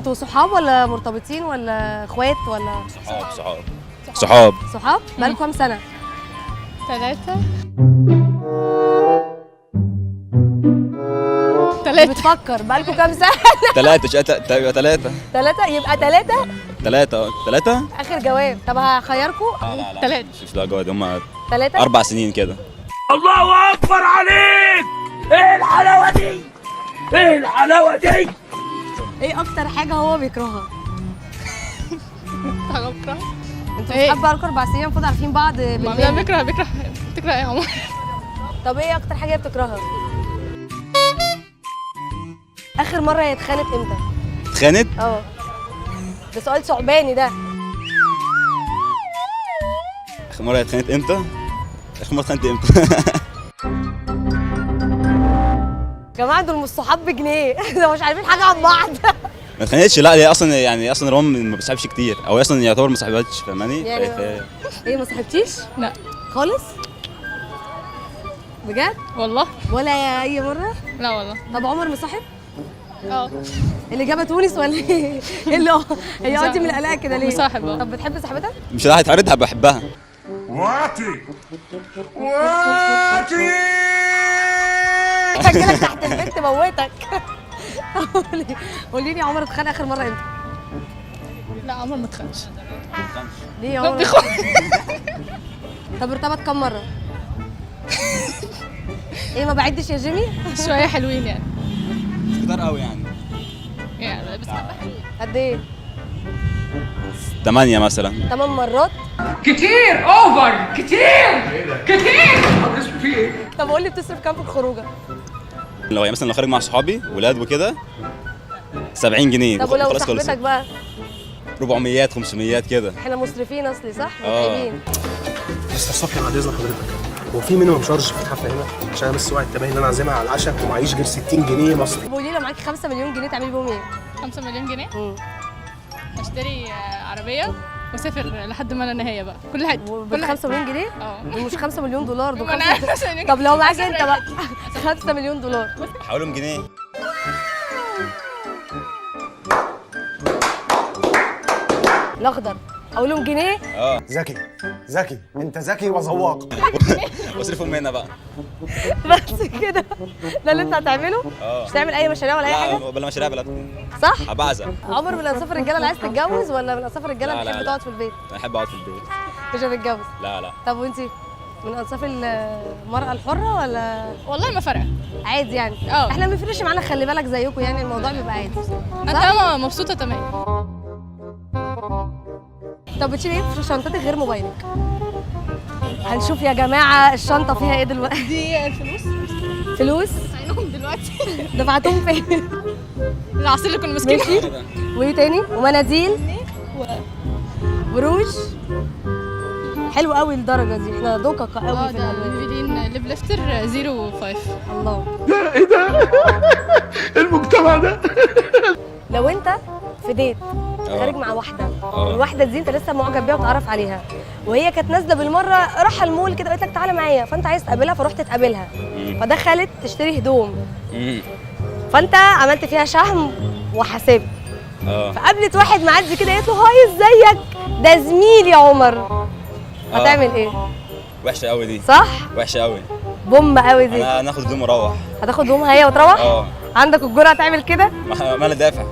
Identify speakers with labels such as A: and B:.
A: انتوا صحاب ولا مرتبطين ولا اخوات ولا؟
B: صحاب.
A: بقالكم كام سنة؟
C: 3
A: بتفكر بقالكم كام سنة؟
B: 3 تبقى 3
A: يبقى 3.
B: 3
A: آخر جواب. طب هخيركم
C: 3.
B: مش لا جواد، هم
A: 3.
B: 4 سنين كده.
D: الله اكبر عليك. ايه الحلاوه دي، ايه الحلاوه دي.
A: ايه أكتر حاجة هو بيكرهها؟
C: حاجه بكره.
A: انتوا صحاب بقالكم 4 سنين المفروض عارفين بعض
C: لا
A: بالمية.
C: بكره ايه يا عمر؟
A: طب ايه أكتر حاجة هي بتكرهها؟ آخر مرة هي اتخانت امتى؟
B: اتخانت؟
A: ده سؤال صعباني ده.
B: اخر مرة اتخانت امتى؟
A: يا جماعة دول مش صحاب بجنيه. ده مش عارفين حاجة عن بعض.
B: ما اتخانتش، لا هي اصلا يعني اصلا روان ما بتصاحبش كتير، او اصلا يعتبر ما صاحبتش، فاهماني؟
A: يعني ايه ما صاحبتيش؟
C: لا
A: خالص؟ بجد؟
C: والله.
A: ولا أي مرة؟
C: لا والله.
A: طب عمر مصاحب؟
C: اه
A: اللي جابها تونس ولا ايه؟ ايه اللي هي قاضي من القلق كده ليه؟
C: مصاحب.
A: طب بتحب صاحبتك؟
B: مش راح اتعرضها، بحبها.
D: واتي
A: هجيلك تحت البيت تموتك. قولي لي عمر اتخانق اخر مره امتى؟
C: لا عمر ما تخنش.
A: ليه يا عمر؟ طب ارتبط كم مره؟ ايه ما بعدش يا جيمي؟
C: شويه حلوين يعني.
B: كتير قوي
C: يعني بس حبه حلوين.
A: قد ايه؟
B: 8 مثلا.
A: 8 مرات؟
D: كتير اوفر، كتير.
A: طب قول لي بتصرف كام في الخروجه؟
B: لو يعني مثلا لو خارج مع صحابي ولاد وكده 70 جنيه.
A: طب ولو
B: خلاص خلصت.
A: صاحبتك بقى؟
B: 400 500 كده.
A: احنا مسرفين اصلي صح؟ متعبين.
E: مستر صبحي بعد اذن حضرتك، هو في مينيمم شارج في الحفله هنا؟ عشان انا بس وقت التباين اللي انا عازمها على العشاء ومعيش غير 60 جنيه مصري.
A: طب قولي لي لو معاكي 5 مليون جنيه تعملي بيهم ايه؟
C: 5 مليون جنيه اشتري عربيه واسافر لحد ما لا نهايه بقى كل حته.
A: بال 5 مليون جنيه؟ ومش 5 مليون دولار دول. طب لو معاك انت بقى 5 مليون دولار
B: حوالهم جنيه.
A: الاخضر اقول لهم جنيه.
E: ذكي انت ذكي وذواق.
B: واصرفهم منها بقى.
A: بس كده ده اللي انت هتعمله؟ مش هتعمل اي مشاريع ولا اي حاجه؟
B: لا بلا مشاريع بلا.
A: صح؟
B: ابعزق.
A: عمر من انصاف الرجاله اللي عايز تتجوز ولا من انصاف الرجاله اللي بتحب تقعد في البيت؟
B: انا احب اقعد في البيت.
A: مش هتتجوز؟
B: لا.
A: طب وانتي من انصاف المراه الحره ولا
C: والله ما فارقه
A: عادي يعني؟ احنا ما بيفرقش معانا، خلي بالك زيكم يعني الموضوع بيبقى عادي.
C: انا مبسوطه تمام.
A: طب بتشيلي ايه في شنطتك غير موبايلك؟ هنشوف يا جماعه الشنطه فيها ايه دلوقتي.
C: دي الفلوس.
A: فلوس؟
C: عينهم دلوقتي.
A: دفعتهم فين؟
C: العصير اللي كنا ماسكينه.
A: ماشي. وايه تاني؟ ومناديل وروج. حلو قوي الدرجه دي، احنا دقق قوي في
C: ده
A: الالوان.
C: فيفيدين ليب ليفتر 05.
A: الله.
D: ايه ده، المجتمع ده.
A: لو انت في ديت خارج مع واحده والواحده دي انت لسه معجب بيها وتعرف عليها، وهي كانت نازله بالمره رايحه المول كده قالت لك تعالى معايا، فانت عايز تقابلها فرحت تقابلها، فدخلت تشتري هدوم، فانت عملت فيها شهم وحساب، فقابلت واحد معدي كده قالت له هاي ازيك ده زميلي يا عمر، هتعمل ايه؟
B: وحشه قوي دي.
A: صح؟
B: وحشه قوي.
A: بوم قوي دي.
B: انا ناخد هدوم واروح.
A: هتاخد هدومها هي وتروح؟ عندك الجرأة تعمل كده؟
B: ما انا دافع.